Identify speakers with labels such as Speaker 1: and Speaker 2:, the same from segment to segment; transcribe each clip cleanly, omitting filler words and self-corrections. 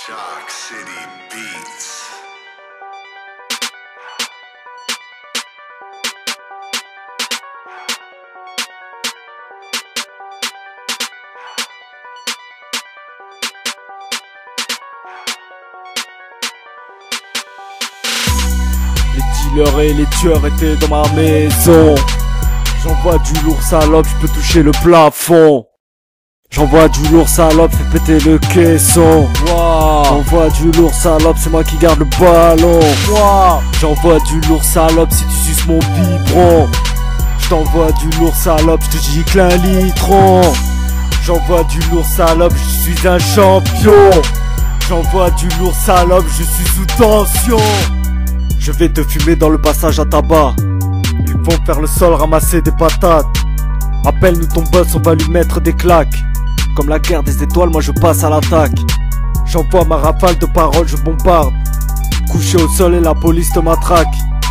Speaker 1: Shock City Beats.
Speaker 2: Les dealers et les tueurs étaient dans ma maison. J'envoie du lourd salope, je peux toucher le plafond. J'envoie du lourd salope, fais péter le caisson. J'envoie du lourd salope, c'est moi qui garde le ballon. J'envoie du lourd salope si tu suces mon biberon. J't'envoie du lourd salope, je te gicle un litron. J'envoie du lourd salope, je suis un champion. J'envoie du lourd salope, je suis sous tension. Je vais te fumer dans le passage à tabac. Ils vont faire le sol, ramasser des patates. Appelle-nous ton boss, on va lui mettre des claques. Comme la guerre des étoiles, moi je passe à l'attaque. J'envoie ma rafale de paroles, je bombarde. Couché au sol et la police te matraque.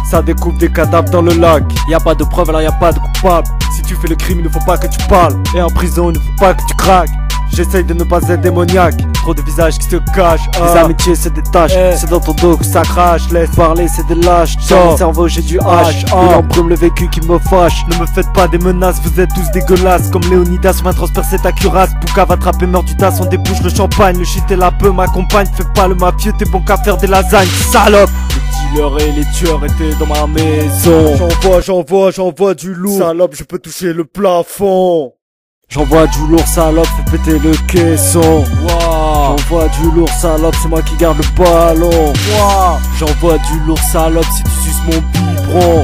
Speaker 2: Ça découpe des cadavres dans le lac. Y'a pas de preuve, alors y'a pas de coupable. Si tu fais le crime, il ne faut pas que tu parles. Et en prison, il ne faut pas que tu craques. J'essaye de ne pas être démoniaque. Trop de visages qui se cachent. Les amitiés se détachent. C'est dans ton dos que ça crache. Laisse parler, c'est des lâches. Dans mon cerveau j'ai du H. Il embrume le vécu qui me fâche. Ne me faites pas des menaces, vous êtes tous dégueulasses. Comme Léonidas, on va transpercer ta cuirasse. Pouka va attraper meurt du tas, on débouche le champagne. Le shit et la peu m'accompagne. Fais pas le mafieux, t'es bon qu'à faire des lasagnes. Salope! Les dealers et les tueurs étaient dans ma maison. J'envoie du lourd. Salope, je peux toucher le plafond. J'envoie du lourd salope, fais péter le caisson. J'envoie du lourd salope, c'est moi qui garde le ballon. J'envoie du lourd salope si tu suces mon biberon.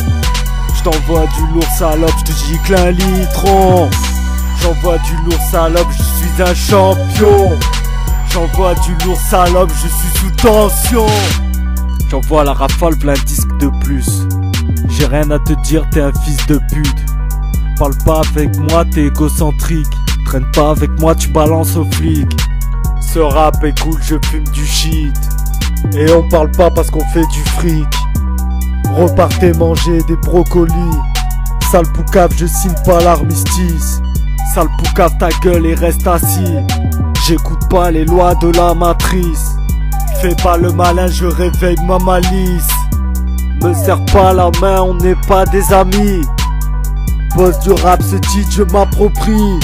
Speaker 2: J't'envoie du lourd salope, je te gicle un litron. J'envoie du lourd salope, je suis un champion. J'envoie du lourd salope, je suis sous tension. J'envoie la rafale, plein de disques de plus. J'ai rien à te dire, t'es un fils de pute. Parle pas avec moi, t'es égocentrique. Traîne pas avec moi, tu balances aux flics. Ce rap est cool, je fume du shit. Et on parle pas parce qu'on fait du fric. Repartez manger des brocolis. Sale poucave, je signe pas l'armistice. Sale poucave, ta gueule et reste assis. J'écoute pas les lois de la matrice. Fais pas le malin, je réveille ma malice. Me serre pas la main, on n'est pas des amis. Boss du rap, ce titre je m'approprie.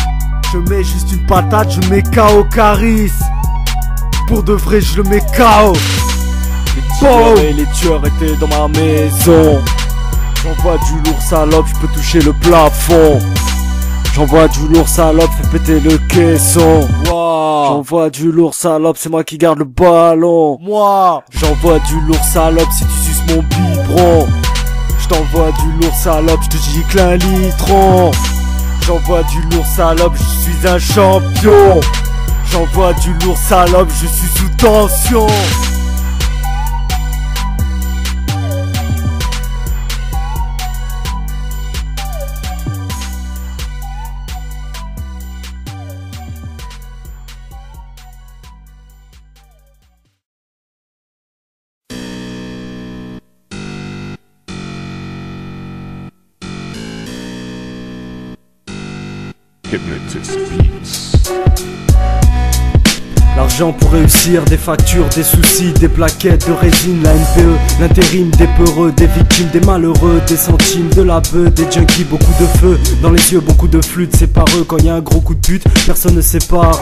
Speaker 2: Je mets juste une patate, je mets KO Caris. Pour de vrai je le mets KO. Les dealers et les tueurs étaient dans ma maison. J'envoie du lourd salope, je peux toucher le plafond. J'envoie du lourd salope, fais péter le caisson. J'envoie du lourd salope, c'est moi qui garde le ballon. J'envoie du lourd salope si tu suces mon biberon. J't'envoie du lourd salope, je te gicle un litron. J'envoie du lourd salope, je suis un champion. J'envoie du lourd salope, je suis sous tension.
Speaker 1: Hypnotist Beats.
Speaker 2: L'argent pour réussir, des factures, des soucis, des plaquettes de résine, la NPE, l'intérim, des peureux, des victimes, des malheureux, des centimes, de la beuh, des junkies, beaucoup de feu, dans les yeux, beaucoup de flûtes, c'est par eux, quand y a un gros coup de pute, personne ne sépare.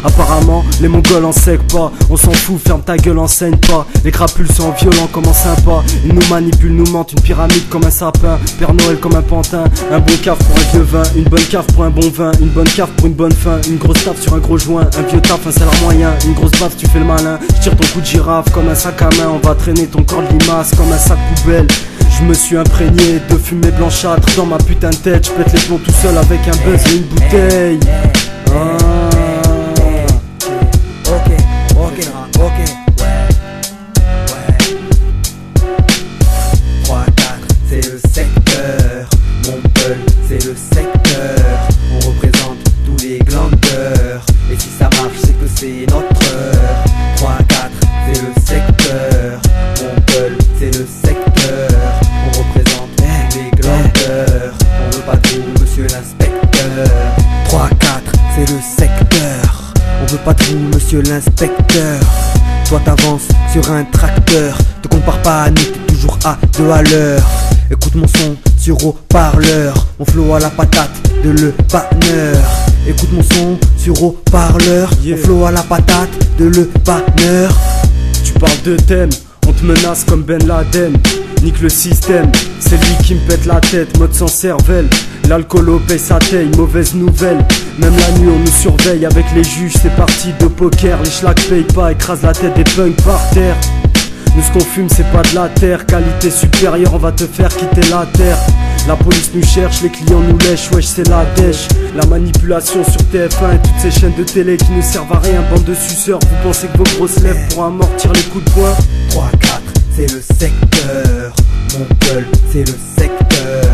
Speaker 2: Apparemment, les mongols en sec pas, on s'en fout, ferme ta gueule, enseigne pas, les crapules sont violents comme un sympa, ils nous manipulent, nous mentent, une pyramide comme un sapin, Père Noël comme un pantin, un bon cave pour un vieux vin, une bonne cave pour un bon vin, une bonne cave pour une bonne fin, une grosse taf sur un gros joint, un vieux taf, un salaire moyen. Une grosse baffe, tu fais le malin. Je tire ton coup de girafe comme un sac à main. On va traîner ton corps de limace comme un sac poubelle. Je me suis imprégné de fumée blanchâtre dans ma putain de tête. Je pète les plombs tout seul avec un buzz et une bouteille.
Speaker 3: Ok. 3-4, c'est le secteur. Montpellier, c'est le secteur. On représente tous les glandeurs. Et si ça marche, c'est que c'est notre heure. 3-4, c'est le secteur. Montpellier, c'est le secteur. On représente tous les glandeurs. On veut pas de vous, monsieur l'inspecteur. 3-4, c'est le secteur. On veut pas de vous, monsieur l'inspecteur. Toi t'avances sur un tracteur, te compare pas à nous, t'es toujours à 2 à l'heure. Écoute mon son sur haut-parleur, mon flow à la patate de le banneur. Écoute mon son sur haut-parleur, mon flow à la patate de le banneur.
Speaker 2: Tu parles de thème, on te menace comme Ben Laden. Nique le système, c'est lui qui me pète la tête, mode sans cervelle. L'alcoolo paye sa taille, mauvaise nouvelle. Même la nuit on nous surveille avec les juges, c'est parti de poker. Les schlags payent pas, écrase la tête des punks par terre. Nous ce qu'on fume c'est pas de la terre, qualité supérieure on va te faire quitter la terre. La police nous cherche, les clients nous lèchent, wesh c'est la dèche. La manipulation sur TF1 et toutes ces chaînes de télé qui ne servent à rien, bande de suceurs. Vous pensez que vos grosses lèvres pourront amortir les coups de poing?
Speaker 3: 3, 4, c'est le secteur. Mon gueule, c'est le secteur.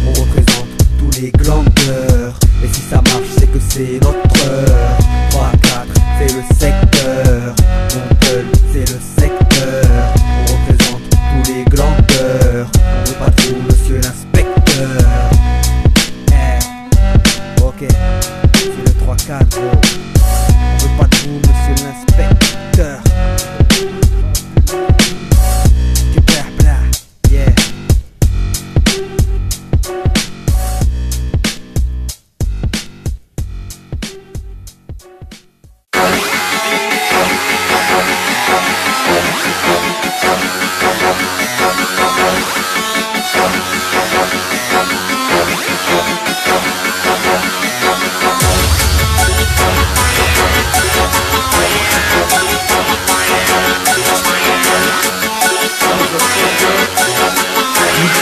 Speaker 3: On représente tous les glandeurs. Et si ça marche, c'est que c'est notre heure. 3, 4, c'est le secteur. Mon gueule, c'est le secteur. On représente tous les glandeurs. On veut pas de vous, monsieur l'inspecteur. Ok, c'est le 3, 4, gros. On veut pas de vous, monsieur l'inspecteur.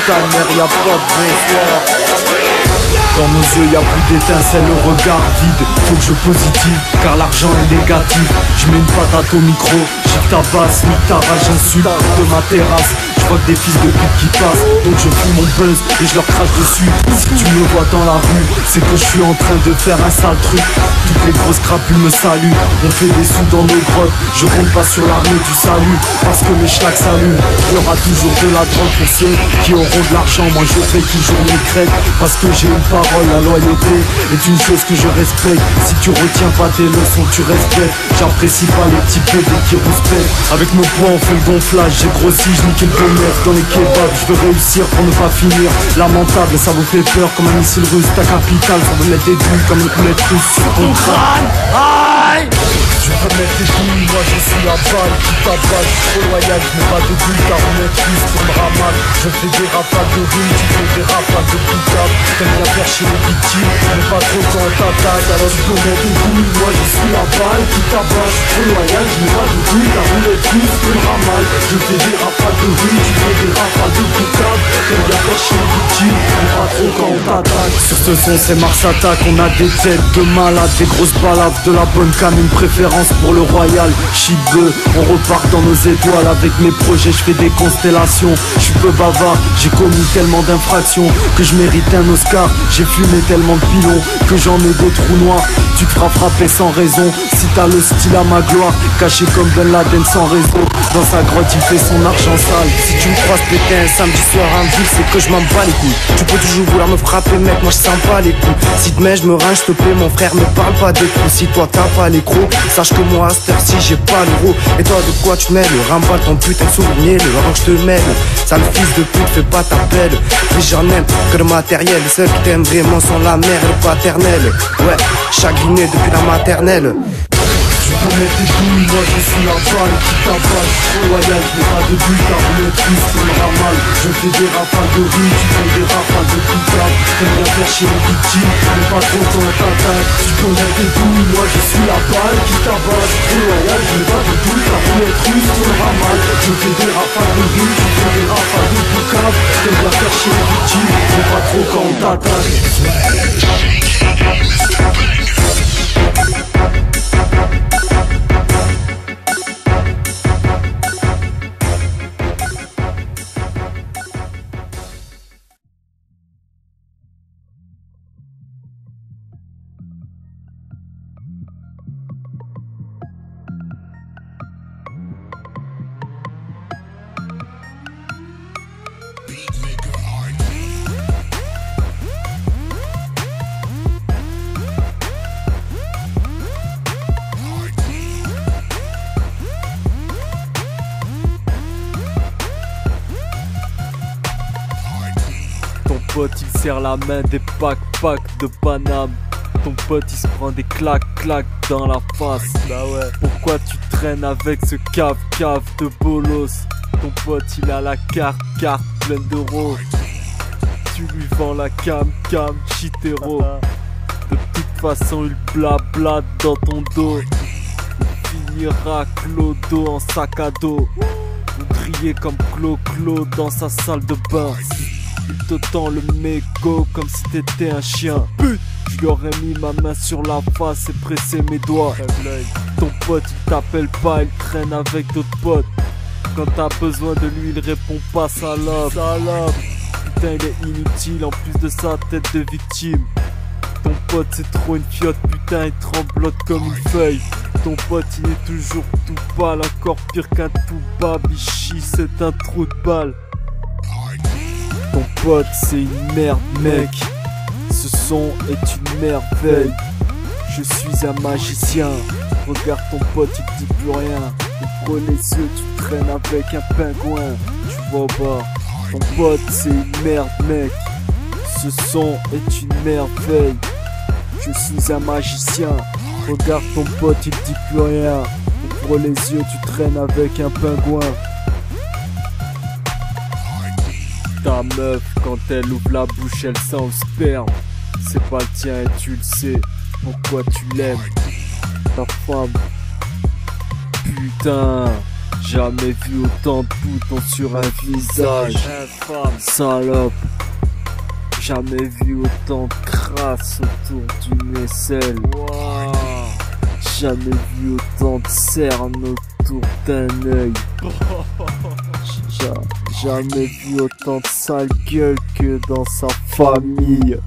Speaker 2: Ta mère, y'a pas de bonsoir. Dans nos yeux y'a plus d'étincelles, le regard vide. Faut que je positive, car l'argent est négatif. Je mets une patate au micro, j'ai ta basse, nique ta rage, j'insulte de ma terrasse. Je vois que des fils de pute qui passent, donc je fume mon buzz et je leur crache dessus. Si tu me vois dans la rue, c'est que je suis en train de faire un sale truc. Toutes les grosses crapules me saluent, on fait des sous dans nos grottes. Je compte pas sur l'armée du salut, parce que mes schlags s'allument. Il y aura toujours de la drogue pour ceux qui auront de l'argent. Moi je fais toujours mes crêpes, parce que j'ai une parole. La loyauté est une chose que je respecte. Si tu retiens pas tes leçons, tu respectes. J'apprécie pas les petits pédés qui rouspètent. Avec nos poings on fait le gonflage, j'ai grossi, je nique le commerce dans les kebabs. Je veux réussir pour ne pas finir lamentable, ça vous fait peur comme un missile russe. Ta capitale, ça veut mettre des bulles comme une roulette russe sur ton crâne. Aïe! Je veux mettre des douilles, moi je suis la balle qui tabasse. Je suis trop loyal, je mets pas de bulles, ta roulette russe pour me ramal. Je fais des rafales de rimes, tu fais des rafales de boucables. T'aimes bien faire chez les victimes, mais pas trop quand on t'attaque. Alors je peux mettre des douilles, moi je suis la balle qui tabasse. Je suis trop loyal, je mets pas de bulles, ta roulette russe pour me ramal. Je fais des rafales de rimes, tu fais des rafales de boucables. T'aimes bien faire chez les victimes, mais pas trop quand on t'attaque. Sur ce son c'est Mars Attack, on a des têtes de malades, des grosses balades, de la bonne cam, une préférence pour le royal. Chibeux, on repart dans nos étoiles. Avec mes projets je fais des constellations. Je suis peu bavard, j'ai commis tellement d'infractions que je mérite un Oscar. J'ai fumé tellement de pilons que j'en ai des trous noirs. Tu te feras frapper sans raison si t'as le style à ma gloire. Caché comme Ben Laden sans réseau, dans sa grotte il fait son argent sale. Si tu me croises péter un samedi soir en ville, c'est que je m'en bats les couilles. Tu peux toujours vouloir me frapper mec, moi je sens pas les coups. Si demain je me range s'il te plaît mon frère, me parle pas des coups. Si toi t'as pas les crocs, sache que moi à cette heure-ci j'ai pas l'euro. Et toi de quoi tu te mêles? Remballe ton putain de souvenir, avant que je te mêle. Sale fils de pute, fais pas ta belle. Mais j'en aime que le matériel. Ceux qui t'aiment vraiment sont la mère et le paternel. Ouais, chagriné depuis la maternelle. Je peux mettre des douilles, moi je suis la balle qui tabasse. Je suis trop loyal, je mets pas de bulles, ta roulette russe pour me ramal. Je fais des rafales de rimes, tu fais des rafales de boucables. T'aimes bien faire chez les victimes, mais pas trop quand on t'attaque. Tu peux mettre des douilles, moi je suis la balle qui tabasse. Je suis trop loyal, je mets pas de bulles, ta roulette russe pour me ramal. Je fais des rafales de rimes, tu fais des rafales de boucables. T'aimes bien faire chez les victimes, mais pas trop quand on t'attaque. pote il serre la main des packs de Paname. Ton pote il se prend des claques dans la face. Bah ouais. Pourquoi tu traînes avec ce cave de bolos? Ton pote il a la carte pleine d'euros. Tu lui vends la cam chitero. De toute façon il blabla dans ton dos. Il finira clodo en sac à dos. Vous criez comme Clo dans sa salle de bain. Il te tend le mégot comme si t'étais un chien. Pute, je lui aurais mis ma main sur la face et pressé mes doigts. Ton pote il t'appelle pas, il traîne avec d'autres potes. Quand t'as besoin de lui il répond pas, salope. Putain il est inutile en plus de sa tête de victime. Ton pote c'est trop une fiotte, putain il tremblote comme une feuille. Ton pote il est toujours tout pâle, encore pire qu'un tout babichi, c'est un trou de balle. Ton pote c'est une merde mec, ce son est une merveille. Je suis un magicien, regarde ton pote il dit plus rien. Ouvre les yeux, tu traînes avec un pingouin, tu vois au bas. Ton pote c'est une merde mec, ce son est une merveille. Je suis un magicien, regarde ton pote il dit plus rien. Ouvre les yeux, tu traînes avec un pingouin. Ta meuf, quand elle ouvre la bouche, elle sent le sperme. C'est pas le tien et tu le sais. Pourquoi tu l'aimes, ta femme? Putain, jamais vu autant de boutons sur un visage. Salope, jamais vu autant de crasse autour d'une aisselle. Jamais vu autant de cernes autour d'un œil. Jamais vu autant de sale gueule que dans sa famille.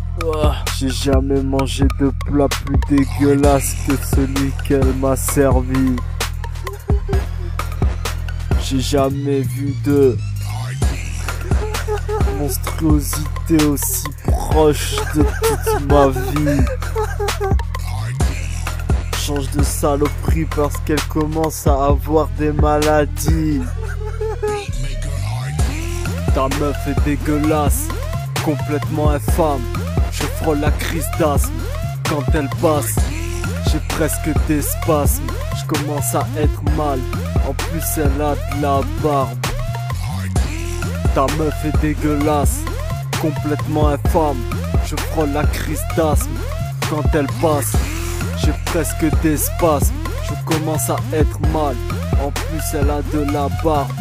Speaker 2: J'ai jamais mangé de plat plus dégueulasse que celui qu'elle m'a servi. J'ai jamais vu de monstruosité aussi proche de toute ma vie. Change de saloperie parce qu'elle commence à avoir des maladies. Ta meuf est dégueulasse, complètement infâme. Je frôle la crise d'asthme quand elle passe. J'ai presque des spasmes, je commence à être mal. En plus elle a de la barbe. Ta meuf est dégueulasse, complètement infâme. Je frôle la crise d'asthme quand elle passe. J'ai presque des spasmes, je commence à être mal. En plus elle a de la barbe.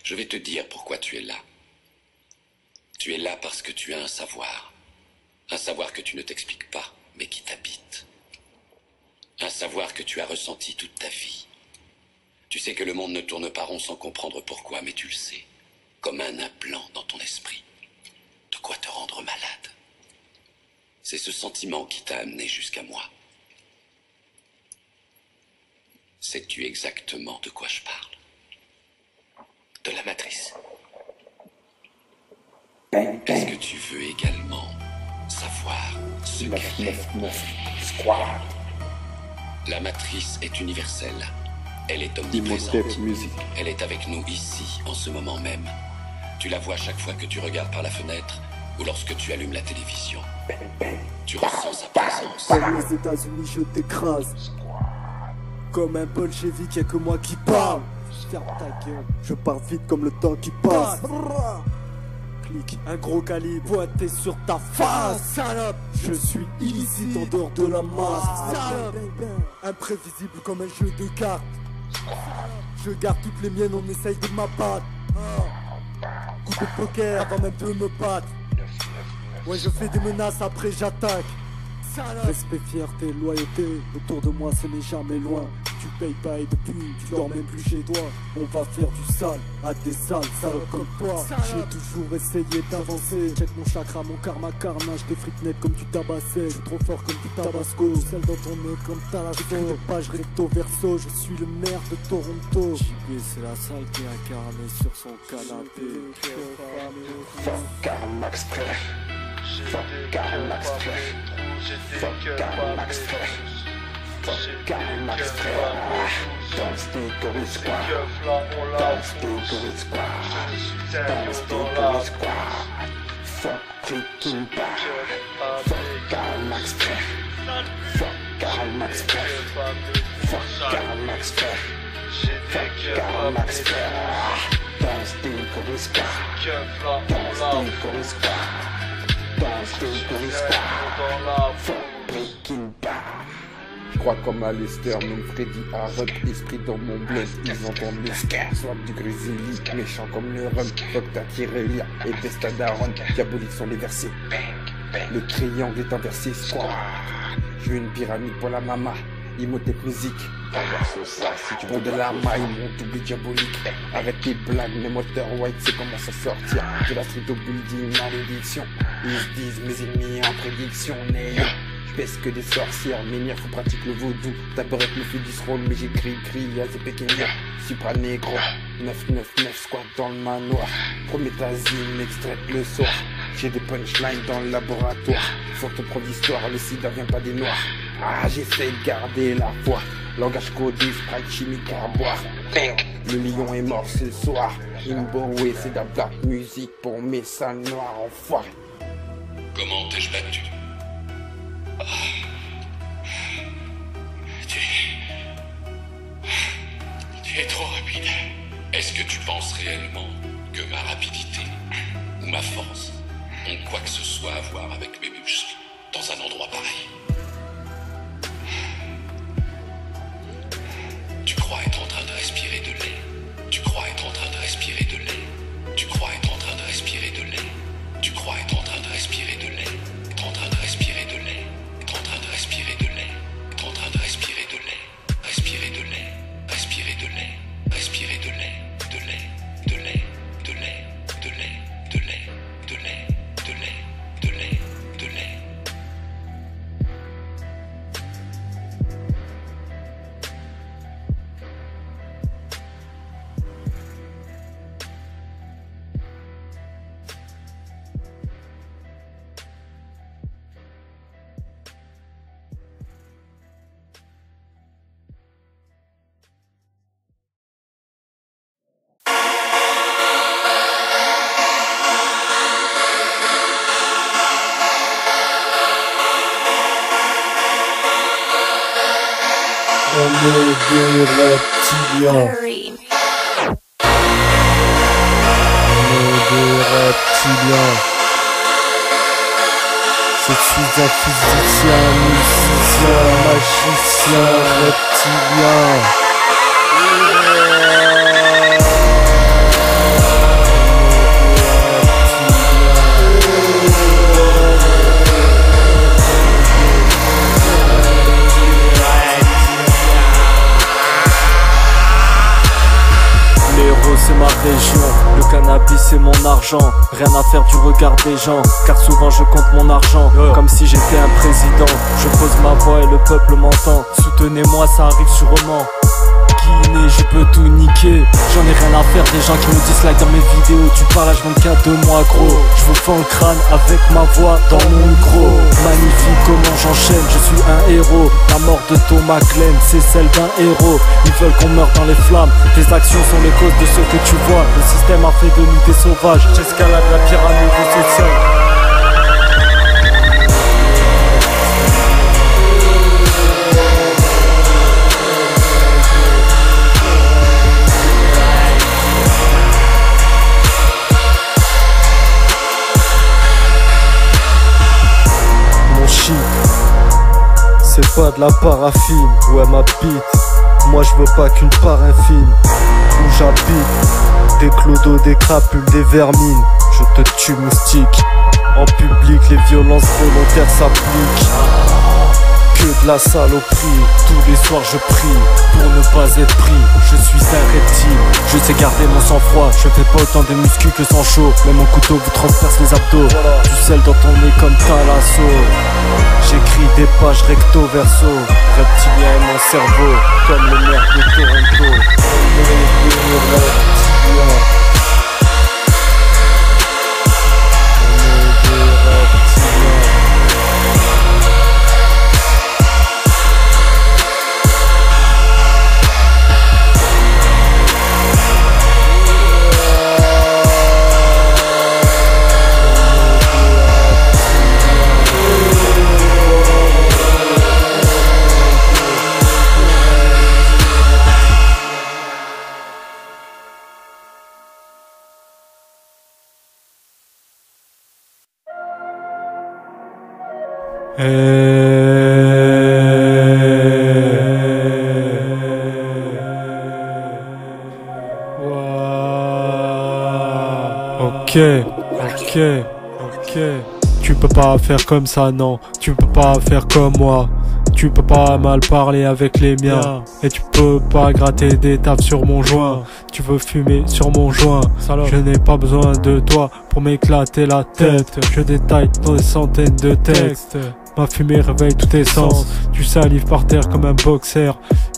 Speaker 4: Je vais te dire pourquoi tu es là. Tu es là parce que tu as un savoir. Un savoir que tu ne t'expliques pas, mais qui t'habite. Un savoir que tu as ressenti toute ta vie. Tu sais que le monde ne tourne pas rond sans comprendre pourquoi, mais tu le sais. Comme un implant dans ton esprit. De quoi te rendre malade. C'est ce sentiment qui t'a amené jusqu'à moi. Sais-tu exactement de quoi je parle? De la matrice. Est-ce que tu veux également savoir ce qu'elle est? La matrice est universelle. Elle est omniprésente. Elle est avec nous ici, en ce moment même. Tu la vois chaque fois que tu regardes par la fenêtre ou lorsque tu allumes la télévision. Tu ressens sa présence.
Speaker 2: Comme les États-Unis, je t'écrase. Comme un bolchevique, y'a que moi qui parle. Ferme ta gueule, je pars vite comme le temps qui passe. Clic, un gros calibre pointé sur ta face. Salope, je suis illicite en dehors de la masse. Salope, imprévisible comme un jeu de cartes. Je garde toutes les miennes, on essaye de m'abattre. coups de poker avant même de me battre. Ouais, je fais des menaces, après j'attaque. Respect, fierté, loyauté, autour de moi ce n'est jamais loin. Tu payes pas et depuis tu dors même plus chez toi. On va faire du sale à des sales salopes comme toi. J'ai toujours essayé d'avancer. Check mon chakra, mon karma, carnage. Des frites nettes comme tu tabassais. Je suis trop fort comme du tabasco. Celle dans ton nez comme Talasso. Des pages recto verso, je suis le maire de Toronto. JB c'est la salle qui est incarnée sur son canapé.
Speaker 5: Fuck Karl Marx frère. Fuck Karl Marx frère. Fuck Karl Marx frère. Fuck Karl Marx frère. Dans Sneaker Squad. Dans Sneaker Squad. Dans Sneaker Squad. Fuck Freaking Bad. Fuck Karl Marx frère. Fuck Karl Marx frère. Fuck Karl Marx frère. Fuck Karl Marx frère. Dans Sneaker Squad. Dans Sneaker Squad.
Speaker 6: Je crois comme à Lester, même Freddy Harrop, esprit dans mon bled, ils entendent le scare, swap du grizzly, méchant comme le rum, fuck ta tirellia, et Vesta Daron, diaboliques sont les versets, le triangle est inversé, squad, je veux une pyramide pour la mama, Imhotep musique, si tu veux de la maille, mon double diabolique, arrête tes blagues, mes moteurs white, c'est comment s'en sortir, de la street au building, malédiction, ils se disent mes ennemis en prédiction, néo. Pèse que des sorcières, menhir, faut pratiquer le vaudou. Tabarette me fait 10 rôles, mais j'écris, à ces péquiniens. Supra négro, 999 squat dans le manoir. Prométhazine, extraite le soir. J'ai des punchlines dans le laboratoire. Faut te prendre d'histoire, le sida vient pas des noirs. Ah, j'essaie de garder la foi. Langage codé, sprite chimique à boire. Le lion est mort, c'est le soir. Imboé, c'est de la black musique pour mes sales noirs enfoirés.
Speaker 4: Comment t'ai-je battu? Tu es trop rapide. Est-ce que tu penses réellement que ma rapidité ou ma force ont quoi que ce soit à voir avec mes muscles dans un endroit pareil? Tu crois être en train de respirer de lait. Tu crois être en train de respirer de lait. Tu crois être en train de respirer de lait. Tu crois être en train de respirer de lait. Être en train de respirer de lait. Être en train de respirer de lait. Être en train de respirer de lait. Respirer de lait. Respirer de lait. Respirer de lait. De lait. De lait. De lait. De lait. De lait. De lait. De lait. De lait. De lait.
Speaker 2: On est des reptiliens. On est des reptiliens. Je suis un physicien, musicien, magicien, reptilien. C'est ma région, le cannabis c'est mon argent. Rien à faire du regard des gens, car souvent je compte mon argent comme si j'étais un président. Je pose ma voix et le peuple m'entend. Soutenez-moi, ça arrive sûrement. Guinée, je peux tout niquer. J'en ai rien à faire des gens qui me dislike dans mes vidéos. Tu parles H24 de moi gros. Je vous fends le crâne avec ma voix dans mon micro. Magnifique comment j'enchaîne, je suis un héros. La mort de Thomas Glenn, c'est celle d'un héros. Ils veulent qu'on meure dans les flammes. Tes actions sont les causes de ce que tu vois. Le système a fait de nous des sauvages. J'escalade la pyramide sociale. C'est pas de la paraffine, ouais ma bite. Moi je veux pas qu'une part infime où j'habite. Des clodos, des crapules, des vermines. Je te tue moustique. En public les violences volontaires s'appliquent. Que de la saloperie. Tous les soirs je prie pour ne pas être pris. Je suis un reptile, je sais garder mon sang-froid. Je fais pas autant de muscu que sans chaud. Mais mon couteau vous transperce les abdos. Du sel dans ton nez comme Thalasso. J'écris des pages recto verso. Reptilien est mon cerveau, comme le maire de Toronto. Ok. Tu peux pas faire comme ça, non. Tu peux pas faire comme moi. Tu peux pas mal parler avec les miens. Et tu peux pas gratter des tables sur mon joint. Tu veux fumer sur mon joint. Je n'ai pas besoin de toi pour m'éclater la tête. Je détaille dans des centaines de textes. Ma fumée réveille tous tes sens. Tu salives par terre comme un boxer.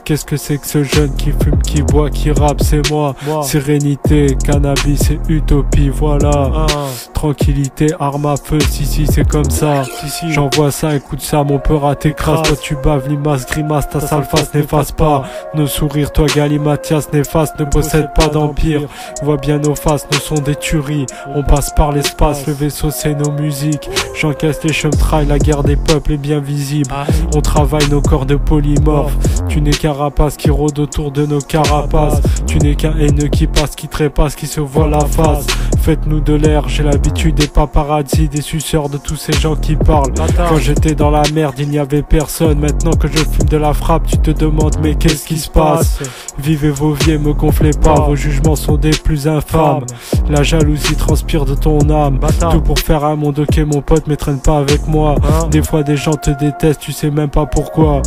Speaker 2: Qu'est-ce que c'est que ce jeune qui fume, qui boit, qui rappe, c'est moi. Sérénité, cannabis et utopie, voilà. Tranquillité, arme à feu, si c'est comme ça. J'envoie ça, écoute ça, mon peur à t'écrase. Toi tu baves, limace, grimace, ta sale face n'efface pas. Nos sourires, toi Galimatias, néfaste, ne possède pas d'empire. Vois bien nos faces, nous sont des tueries. On passe par l'espace, le vaisseau c'est nos musiques. J'encaisse les chemtrails, la guerre des peuples est bien visible. On travaille nos corps de polymorphes. Tu n'es qu'un rapace qui rôde autour de nos carapaces. Tu n'es qu'un haineux qui passe, qui trépasse, qui se voit la face. Faites-nous de l'air, j'ai l'habitude des paparazzi, des suceurs, de tous ces gens qui parlent. Quand j'étais dans la merde, il n'y avait personne. Maintenant que je fume de la frappe, tu te demandes mais qu'est-ce qui se passe? Vivez vos vies, me gonflez pas, vos jugements sont des plus infâmes. La jalousie transpire de ton âme. Tout pour faire un monde, ok mon pote, mais traîne pas avec moi. Des fois des gens te détestent, tu sais même pas pourquoi.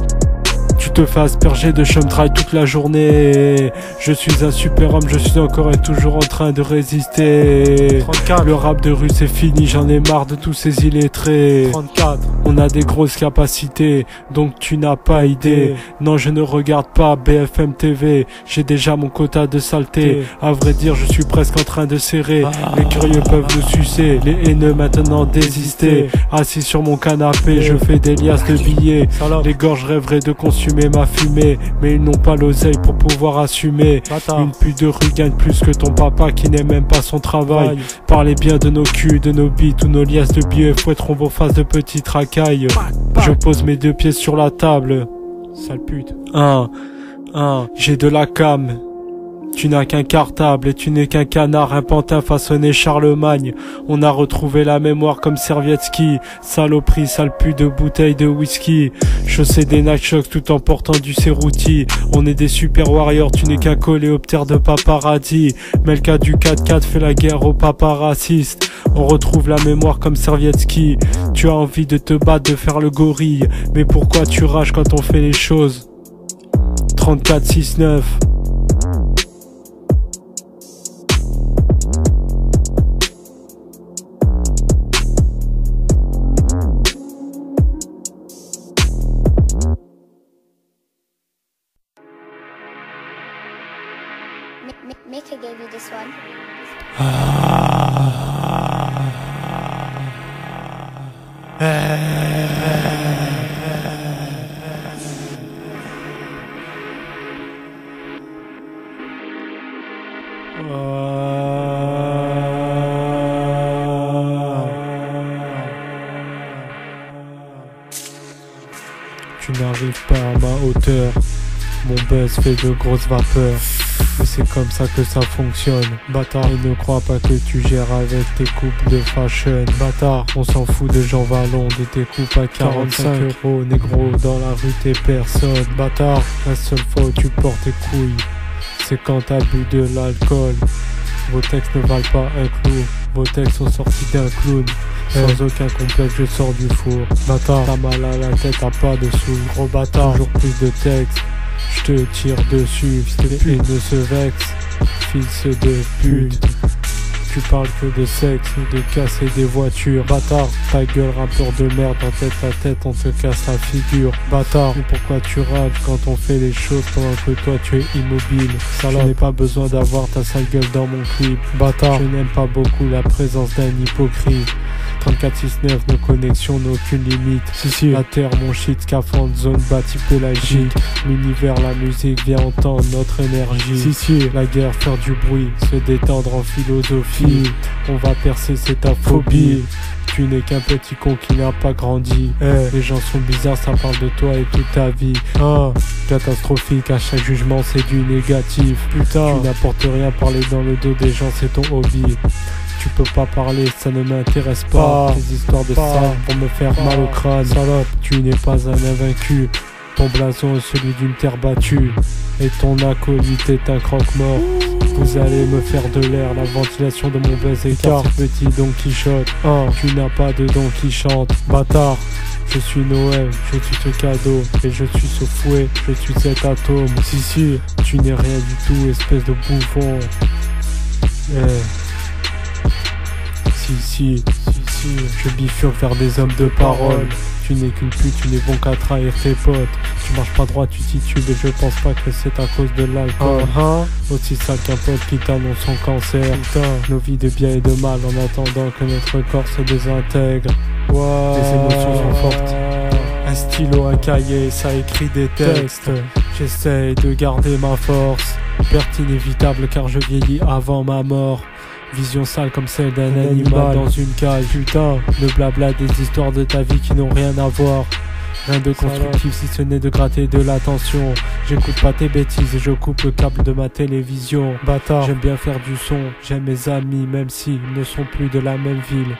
Speaker 2: Tu te fais asperger de chemtrail toute la journée. Je suis un super homme, je suis encore et toujours en train de résister. 34. Le rap de rue c'est fini, j'en ai marre de tous ces illettrés. 34. On a des grosses capacités, donc tu n'as pas idée. Non, je ne regarde pas BFM TV, j'ai déjà mon quota de saleté. À vrai dire, je suis presque en train de serrer. Les curieux peuvent nous sucer, les haineux maintenant désister. Assis sur mon canapé, je fais des liasses de billets. Les gorges rêveraient de consumer ma fumée, mais ils n'ont pas l'oseille pour pouvoir assumer. Une pute de rue gagne plus que ton papa qui n'aime même pas son travail. Parlez bien de nos culs, de nos bites ou nos liasses de billets, fouetteront vos faces de petites racailles. Je pose mes deux pieds sur la table. Sale pute. J'ai de la cam. Tu n'as qu'un cartable et tu n'es qu'un canard, un pantin façonné Charlemagne. On a retrouvé la mémoire comme Servietsky. Saloperie, sale pute de bouteilles de whisky. Chaussé des Nightshots tout en portant du Cerruti. On est des super warriors, tu n'es qu'un coléoptère de paparazzi. Melka du 4x4 fait la guerre aux paparacistes. On retrouve la mémoire comme Servietsky. Tu as envie de te battre, de faire le gorille. Mais pourquoi tu rages quand on fait les choses? 34-6-9.
Speaker 7: Mika gave you this one.
Speaker 2: Tu n'arrives pas à ma hauteur. Mon buzz fait de grosses vapeurs. Mais c'est comme ça que ça fonctionne, bâtard. Et ne crois pas que tu gères avec tes coupes de fashion, bâtard. On s'en fout de Jean Vallon, de tes coupes à 45 euros. Négro, dans la rue t'es personne, bâtard. La seule fois où tu portes tes couilles, c'est quand t'as bu de l'alcool.
Speaker 8: Vos textes ne valent pas un clou. Vos textes sont sortis d'un clown. Sans aucun complexe, je sors du four. Bâtard, t'as mal à la tête, t'as pas de sous. Gros bâtard, toujours plus de texte. Je te tire dessus, fils de pute, ne se vexe. Fils de pute. Tu parles que de sexe, de casser des voitures. Bâtard, ta gueule rappeur de merde, en tête à tête on te casse la figure. Bâtard, mais pourquoi tu rages quand on fait les choses pendant que toi tu es immobile? Salope, je n'ai pas besoin d'avoir ta sale gueule dans mon clip. Bâtard, je n'aime pas beaucoup la présence d'un hypocrite. 34-6-9, nos connexions n'ont aucune limite. Si, la terre, mon shit, scaphandre, zone bâtie pélagique. L'univers, la musique, viens entendre notre énergie. Si, la guerre, faire du bruit, se détendre en philosophie. On va percer, c'est ta phobie. Tu n'es qu'un petit con qui n'a pas grandi. Les gens sont bizarres, ça parle de toi et toute ta vie. Catastrophique, à chaque jugement c'est du négatif. Putain, tu n'apportes rien, parler dans le dos des gens c'est ton hobby. Tu peux pas parler, ça ne m'intéresse pas. Les histoires de ça pour me faire mal au crâne. Salope, tu n'es pas un invaincu. Ton blason est celui d'une terre battue. Et ton acolyte est un croque-mort. Vous allez me faire de l'air, la ventilation de mon buzz écarte. Petit Don Quichotte, tu n'as pas de don qui chante. Bâtard, je suis Noël, je suis ce cadeau. Et je suis ce fouet, je suis cet atome. Si, tu n'es rien du tout, espèce de bouffon. Si, je bifurque vers des hommes de parole. Tu n'es qu'une pute, tu n'es bon qu'à trahir tes potes. Tu marches pas droit, tu titubes et je pense pas que c'est à cause de l'alcool. Aussi sale qu'un pote qui t'annonce son cancer. Putain, nos vies de bien et de mal en attendant que notre corps se désintègre. Les émotions sont fortes. Un stylo, un cahier, ça écrit des textes. J'essaye de garder ma force. Perte inévitable car je vieillis avant ma mort. Vision sale comme celle d'un animal dans une cage. Putain, le blabla des histoires de ta vie qui n'ont rien à voir. Rien de constructif si ce n'est de gratter de l'attention. J'écoute pas tes bêtises et je coupe le câble de ma télévision. Bâtard, j'aime bien faire du son. J'aime mes amis même s'ils ne sont plus de la même ville.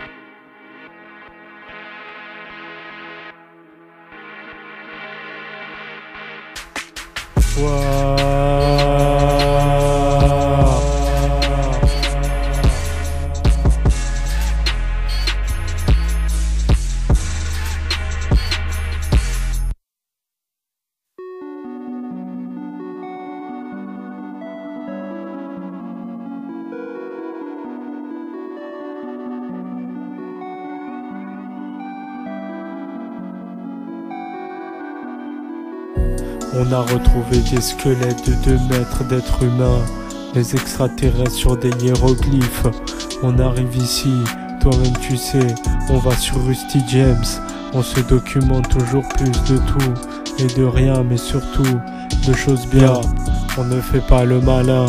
Speaker 8: On a retrouvé des squelettes de 2 mètres d'êtres humains, les extraterrestres sur des hiéroglyphes. On arrive ici, toi-même tu sais, on va sur Rusty James. On se documente toujours plus de tout et de rien, mais surtout de choses bien. On ne fait pas le malin,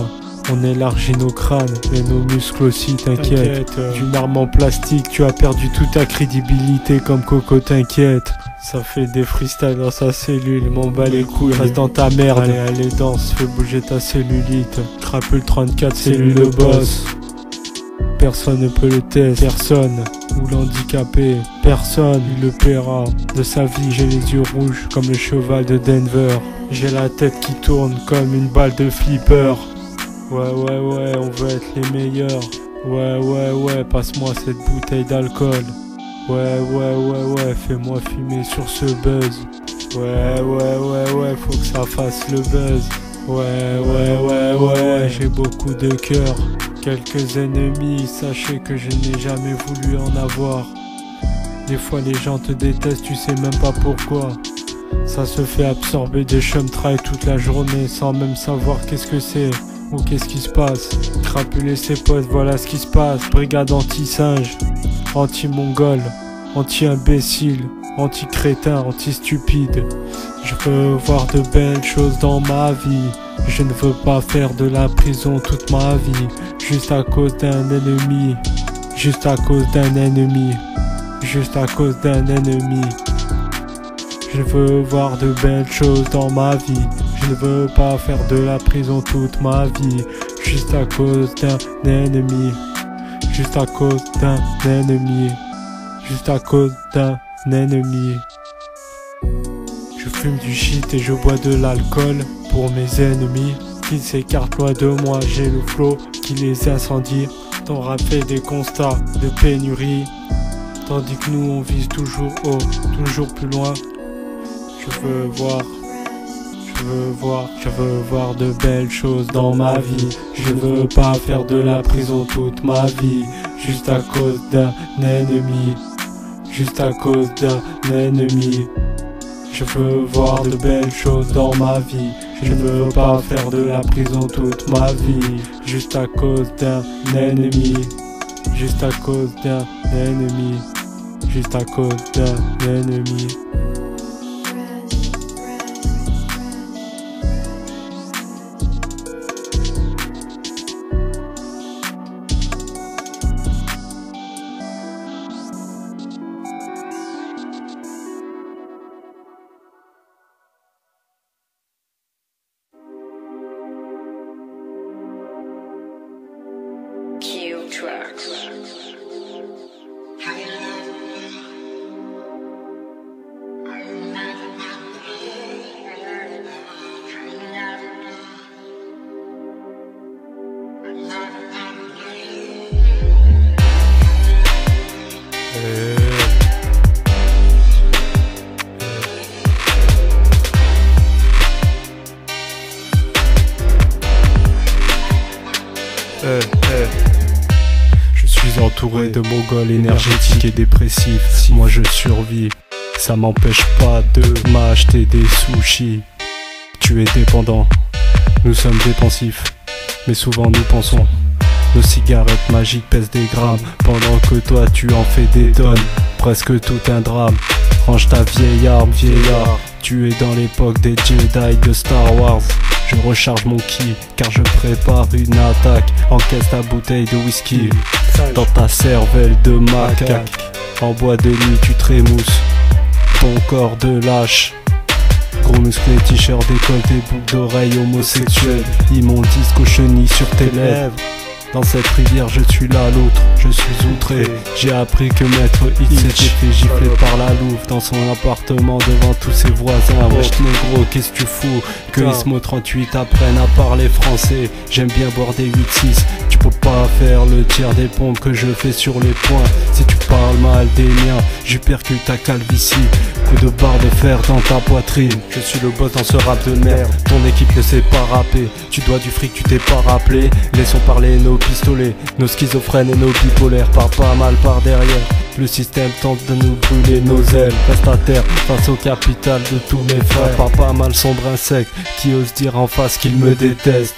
Speaker 8: on élargit nos crânes et nos muscles aussi, t'inquiète. D'une arme en plastique, tu as perdu toute ta crédibilité comme Coco, t'inquiète. Ça fait des freestyles dans sa cellule, m'en bat les couilles, reste dans ta merde. Allez danse, fais bouger ta cellulite. Crapule 34, c'est lui le boss. Personne ne peut le tester, personne, ou l'handicapé, personne, il le paiera. De sa vie j'ai les yeux rouges comme le cheval de Denver. J'ai la tête qui tourne comme une balle de flipper. Ouais, on veut être les meilleurs. Ouais, passe-moi cette bouteille d'alcool. Ouais, fais-moi fumer sur ce buzz. Ouais, faut que ça fasse le buzz. Ouais, j'ai beaucoup de cœur. Quelques ennemis, sachez que je n'ai jamais voulu en avoir. Des fois les gens te détestent, tu sais même pas pourquoi. Ça se fait absorber des chum-trails toute la journée sans même savoir qu'est-ce que c'est ou qu'est-ce qui se passe. Crapuler ses potes, voilà ce qui se passe. Brigade anti-singe, anti-mongol, anti-imbécile, anti-crétin, anti-stupide. Je veux voir de belles choses dans ma vie. Je ne veux pas faire de la prison toute ma vie. Juste à cause d'un ennemi. Juste à cause d'un ennemi. Juste à cause d'un ennemi. Je veux voir de belles choses dans ma vie. Je ne veux pas faire de la prison toute ma vie. Juste à cause d'un ennemi. Juste à cause d'un ennemi. Juste à cause d'un ennemi. Je fume du shit et je bois de l'alcool pour mes ennemis. Qu'ils s'écartent loin de moi, j'ai le flow qui les incendie. Ton rap fait des constats de pénurie, tandis que nous on vise toujours haut, toujours plus loin. Je veux voir de belles choses dans ma vie. Je veux pas faire de la prison toute ma vie, juste à cause d'un ennemi, juste à cause d'un ennemi. Je veux voir de belles choses dans ma vie. Je veux pas faire de la prison toute ma vie, juste à cause d'un ennemi, juste à cause d'un ennemi, juste à cause d'un ennemi. Je suis entouré de mongols énergétiques et dépressifs. Moi je survis, ça m'empêche pas de m'acheter des sushis. Tu es dépendant, nous sommes dépensifs, mais souvent nous pensons. Nos cigarettes magiques pèsent des grammes, pendant que toi tu en fais des tonnes. Presque tout un drame. Range ta vieille arme, vieillard. Tu es dans l'époque des Jedi de Star Wars. Je recharge mon ki, car je prépare une attaque. Encaisse ta bouteille de whisky dans ta cervelle de macaque. En bois de nuit tu trémousses, ton corps de lâche. Gros musclé, t-shirt, décolleté, boucle d'oreille homosexuelle. Immondice, cochenille sur tes lèvres. Dans cette rivière je suis là l'autre, je suis outré. J'ai appris que Maître Hitch s'était fait gifler par la louve dans son appartement devant tous ses voisins. Wesh négro, qu'est-ce que tu fous? Que Ismo 38 apprenne à parler français. J'aime bien boire des 8-6. Tu peux pas faire le tiers des pompes que je fais sur les poings. Si tu parles mal des miens, je percute ta calvitie. Coup de barre de fer dans ta poitrine. Je suis le boss dans ce rap de merde. Ton équipe ne sait pas rapper. Tu dois du fric, tu t'es pas rappelé. Laissons parler nos pistolets, nos schizophrènes et nos bipolaires. Part pas mal par derrière. Le système tente de nous brûler nos ailes. Reste à terre face au capital de tous mes frères. Part pas mal sombre insecte qui ose dire en face qu'il me déteste.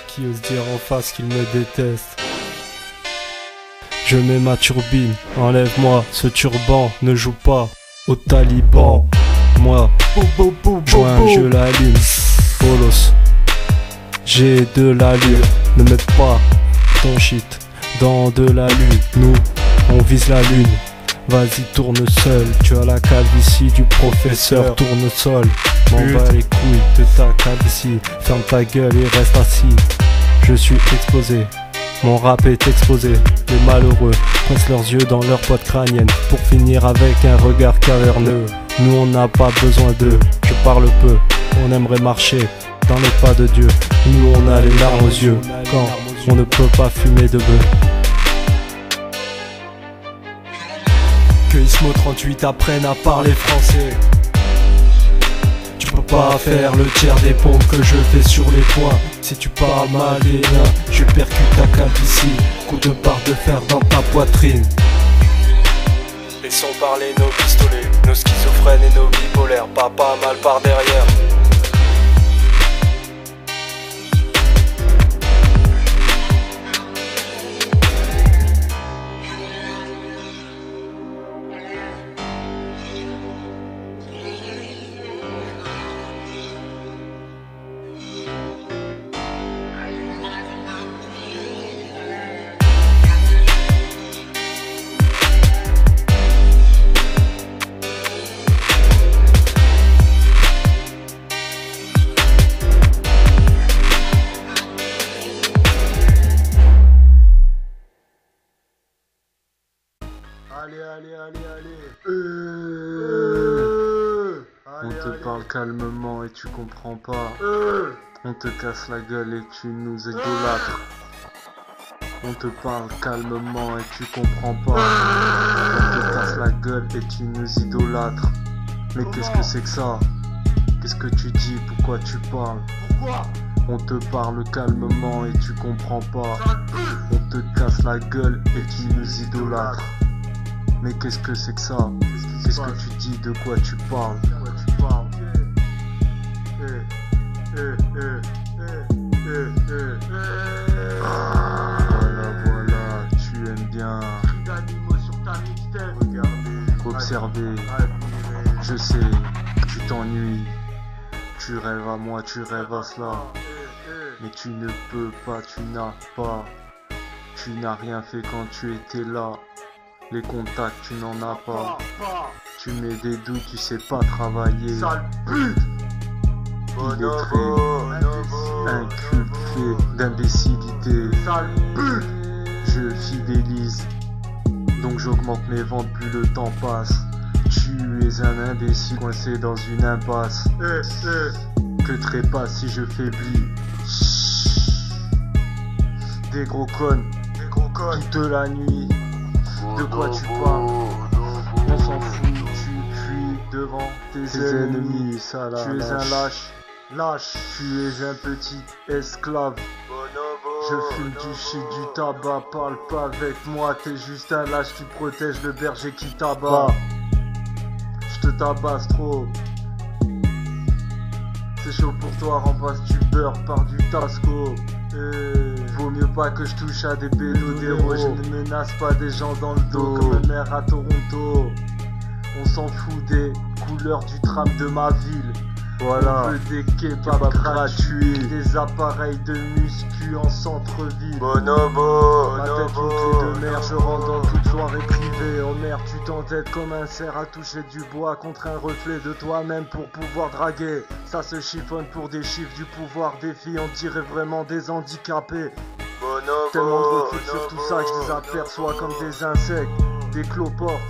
Speaker 8: Qui ose dire en face qu'il me déteste. Je mets ma turbine, enlève-moi ce turban, ne joue pas aux talibans. Moi, joins, je l'allume, bolos. J'ai de l'allure, ne mets pas ton shit dans de la lune. Nous, on vise la lune, vas-y tourne seul. Tu as la calvitie du professeur, tournesol. M'en bats les couilles de ta calvitie, ferme ta gueule et reste assis. Je suis explosé. Mon rap est exposé, les malheureux pressent leurs yeux dans leur boîte crânienne pour finir avec un regard caverneux. Nous on n'a pas besoin d'eux, je parle peu, on aimerait marcher dans les pas de Dieu. Nous on a les larmes aux yeux quand on ne peut pas fumer de bœuf. Que Ismo 38 apprenne à parler français. Tu peux pas faire le tiers des pompes que je fais sur les poings. Si tu parles mal des nains, je percute ta calvitie. Coup de barre de fer dans ta poitrine. Laissons parler nos pistolets, nos schizophrènes et nos bipolaires. Pas mal par derrière. On te parle calmement et tu comprends pas.
Speaker 9: On te casse la gueule et tu nous idolâtres. On te parle calmement et tu comprends pas. On te casse la gueule et tu nous idolâtres. Mais qu'est-ce que c'est que ça? Qu'est-ce que tu dis? Pourquoi tu parles? On te parle calmement et tu comprends pas. On te casse la gueule et tu nous idolâtres. Mais qu'est-ce que c'est que ça? Qu'est-ce que tu dis? De quoi tu parles? Voilà, tu aimes bien observer. Je sais, tu t'ennuies. Tu rêves à moi, tu rêves à cela. Mais tu ne peux pas, tu n'as pas. Tu n'as rien fait quand tu étais là. Les contacts, tu n'en as pas. Tu mets des doutes, tu sais pas travailler. Sale pute! Illettré, inculpé d'imbécilité. Sale pute! Je fidélise, donc j'augmente mes ventes plus le temps passe. Tu es un imbécile coincé dans une impasse. Que trépasse si je faiblis. Des gros connes, toute la nuit. De quoi tu parles? On s'en fout, tu cuis devant tes ennemis. Tu es un lâche, tu es un petit esclave. Je fume du shit, du tabac, parle pas avec moi. T'es juste un lâche qui protège le berger qui t'abat. Je te tabasse trop. C'est chaud pour toi, remplace du beurre par du tasco. Vaut mieux pas que je touche à des bédodéros. Je ne menace pas des gens dans le dos comme ma mère à Toronto. On s'en fout des couleurs du tram de ma ville. Voilà, on veut des kebabs gratuits, des appareils de muscu en centre-ville. Bonobo, ma tête une clé de mer, je rentre dans toute soirée privée. Oh merde, tu t'entêtes comme un cerf à toucher du bois contre un reflet de toi-même pour pouvoir draguer. Ça se chiffonne pour des chiffres, du pouvoir des filles, on dirait vraiment des handicapés. Tellement de recul sur tout ça que je les aperçois comme des insectes, des cloportes.